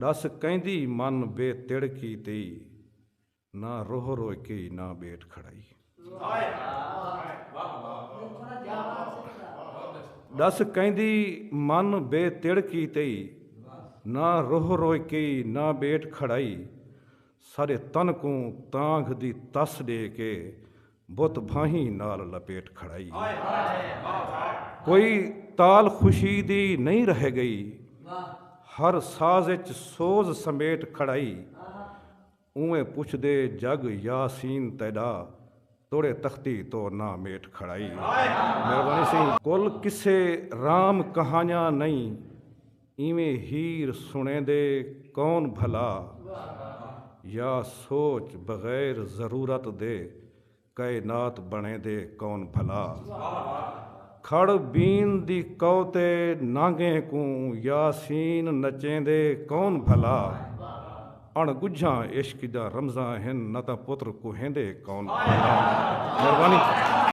ਦਸ ਕਹਿੰਦੀ ਮਨ ਬੇਤਿੜਕੀ ਤੇਈ, ਨਾ ਰੋਹ ਰੋਇ ਕੇ ਨਾ ਬੇਟ ਖੜਾਈ। ਦਸ ਕਹਿੰਦੀ ਮਨ ਬੇਤਿੜਕੀ ਤੇਈ, ਨਾ ਰੋਹ ਰੋਇ ਕੇ ਨਾ ਬੇਟ ਖੜਾਈ। ਸਾਰੇ ਤਨ ਕੋ ਤਾਂਘ ਦੀ ਤਸ ਦੇ ਕੇ, ਬੁੱਤ ਬਾਹੀਂ ਨਾਲ ਲਪੇਟ ਖੜਾਈ। ਕੋਈ ਤਾਲ ਖੁਸ਼ੀ ਦੀ ਨਹੀਂ ਰਹਿ ਗਈ, ਹਰ ਸਾਜ਼ ਵਿੱਚ ਸੋਜ਼ ਸਮੇਟ ਖੜਾਈ। ਉਵੇਂ ਪੁੱਛਦੇ ਜਗ ਯਾਸੀਨ ਤੈਦਾ, ਤੋੜੇ ਤਖਤੀ ਤੋਂ ਨਾ ਮੇਟ ਖੜਾਈ। ਮਿਹਰਬਾਨੀ ਸਿੰਘ। ਕੁੱਲ ਕਿਸੇ ਰਾਮ ਕਹਾਣੀਆਂ ਨਹੀਂ, ਇਵੇਂ ਹੀਰ ਸੁਣੇ ਦੇ ਕੌਣ ਭਲਾ। ਜਾਂ ਸੋਚ ਬਗੈਰ ਜ਼ਰੂਰਤ ਦੇ, ਕਾਇਨਾਤ ਬਣੇ ਦੇ ਕੌਣ ਭਲਾ। ਖੜ ਬੀਨ ਦੀ ਕਉ ਤੇ ਨਾਂਗੇ ਕੂ, ਯਾਸੀਨ ਨਚੇਂਦੇ ਕੌਣ ਭਲਾ। ਅਣਗੁੱਝਾਂ ਇਸ਼ਕ ਦਾ ਰਮਜ਼ਾਂ ਹਨ, ਨਾ ਤਾਂ ਪੁੱਤਰ ਕੁਹੇਂਦੇ ਕੌਣ ਭਲਾ। ਮਿਹਰਬਾਨੀ।